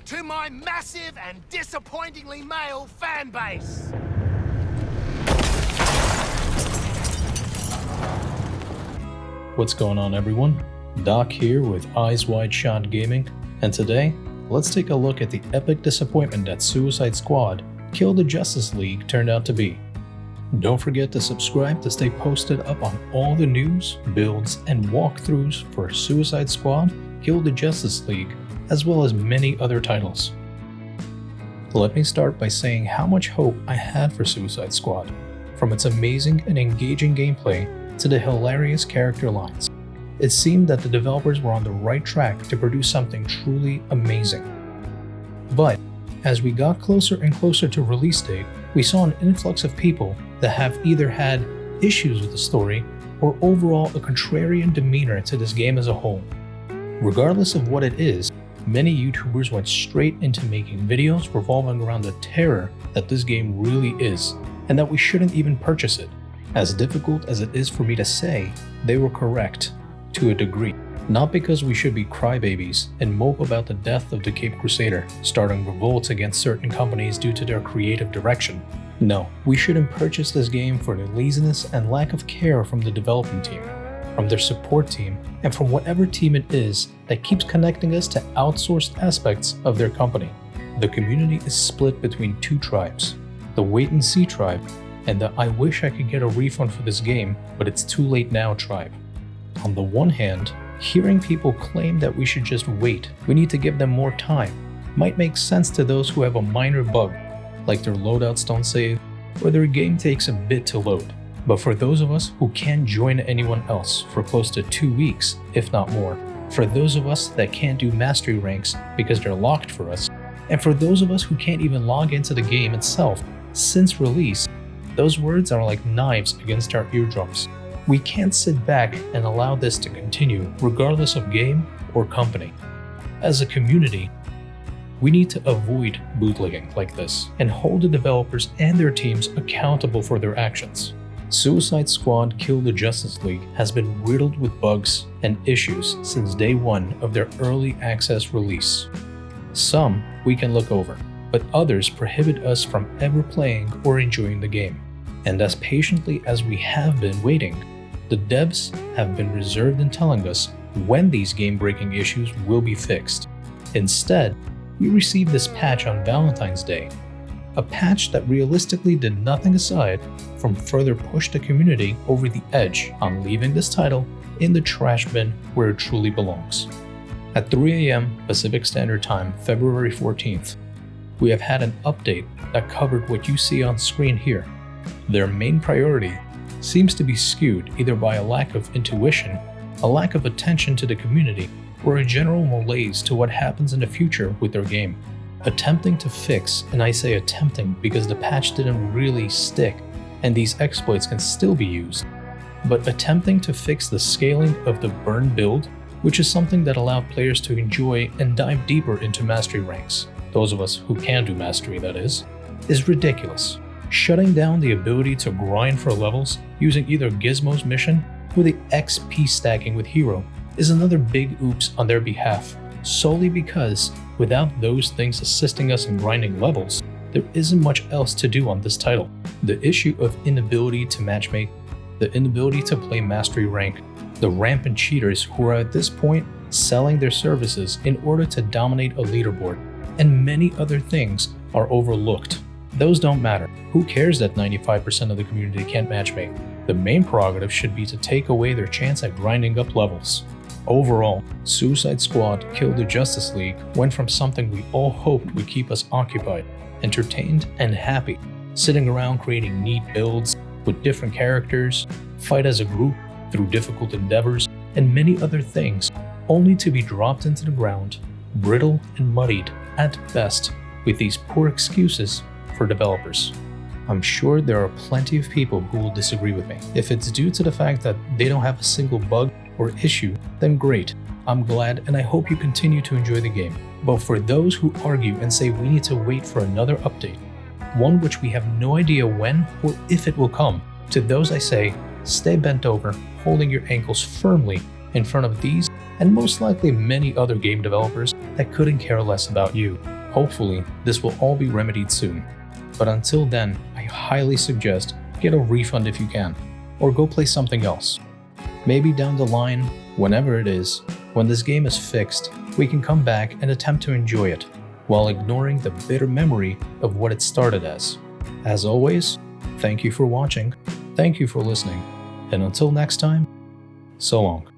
to my massive and disappointingly male fan base. What's going on, everyone? Doc here with Eyes Wide Shot Gaming, and today, let's take a look at the epic disappointment that Suicide Squad Kill the Justice League turned out to be. Don't forget to subscribe to stay posted up on all the news, builds, and walkthroughs for Suicide Squad Kill the Justice League, as well as many other titles. Let me start by saying how much hope I had for Suicide Squad, from its amazing and engaging gameplay to the hilarious character lines. It seemed that the developers were on the right track to produce something truly amazing. But as we got closer and closer to release date, we saw an influx of people that have either had issues with the story or overall a contrarian demeanor to this game as a whole. Regardless of what it is, many YouTubers went straight into making videos revolving around the terror that this game really is, and that we shouldn't even purchase it. As difficult as it is for me to say, they were correct, to a degree. Not because we should be crybabies and mope about the death of the Cape Crusader, starting revolts against certain companies due to their creative direction. No, we shouldn't purchase this game for the laziness and lack of care from the development team, from their support team, and from whatever team it is that keeps connecting us to outsourced aspects of their company. The community is split between two tribes, the wait-and-see tribe and the I wish I could get a refund for this game, but it's too late now tribe. On the one hand, hearing people claim that we should just wait, we need to give them more time, might make sense to those who have a minor bug, like their loadouts don't save, or their game takes a bit to load. But for those of us who can't join anyone else for close to 2 weeks, if not more, for those of us that can't do mastery ranks because they're locked for us, and for those of us who can't even log into the game itself since release, those words are like knives against our eardrums. We can't sit back and allow this to continue regardless of game or company. As a community, we need to avoid bootlegging like this and hold the developers and their teams accountable for their actions. Suicide Squad Kill the Justice League has been riddled with bugs and issues since day one of their early access release. Some we can look over, but others prohibit us from ever playing or enjoying the game. And as patiently as we have been waiting, the devs have been reserved in telling us when these game-breaking issues will be fixed. Instead, we received this patch on Valentine's Day, a patch that realistically did nothing aside from further push the community over the edge on leaving this title in the trash bin where it truly belongs. At 3 AM Pacific Standard Time, February 14th, we have had an update that covered what you see on screen here. Their main priority seems to be skewed either by a lack of intuition, a lack of attention to the community, or a general malaise to what happens in the future with their game. Attempting to fix, and I say attempting because the patch didn't really stick and these exploits can still be used, but attempting to fix the scaling of the burn build, which is something that allowed players to enjoy and dive deeper into mastery ranks, those of us who can do mastery that is ridiculous. Shutting down the ability to grind for levels using either Gizmo's mission or the XP stacking with Hero is another big oops on their behalf, solely because without those things assisting us in grinding levels, there isn't much else to do on this title. The issue of inability to matchmake, the inability to play mastery rank, the rampant cheaters who are at this point selling their services in order to dominate a leaderboard, and many other things are overlooked. Those don't matter. Who cares that 95% of the community can't matchmake? The main prerogative should be to take away their chance at grinding up levels. Overall, Suicide Squad Kill the Justice League went from something we all hoped would keep us occupied, entertained, and happy, sitting around creating neat builds with different characters, fight as a group through difficult endeavors, and many other things, only to be dropped into the ground, brittle and muddied at best, with these poor excuses for developers. I'm sure there are plenty of people who will disagree with me. If it's due to the fact that they don't have a single bug or issue, then great. I'm glad and I hope you continue to enjoy the game. But for those who argue and say we need to wait for another update, one which we have no idea when or if it will come, to those I say, stay bent over, holding your ankles firmly in front of these and most likely many other game developers that couldn't care less about you. Hopefully, this will all be remedied soon. But until then, I highly suggest get a refund if you can, or go play something else. Maybe down the line, whenever it is, when this game is fixed, we can come back and attempt to enjoy it, while ignoring the bitter memory of what it started as. As always, thank you for watching, thank you for listening, and until next time, so long.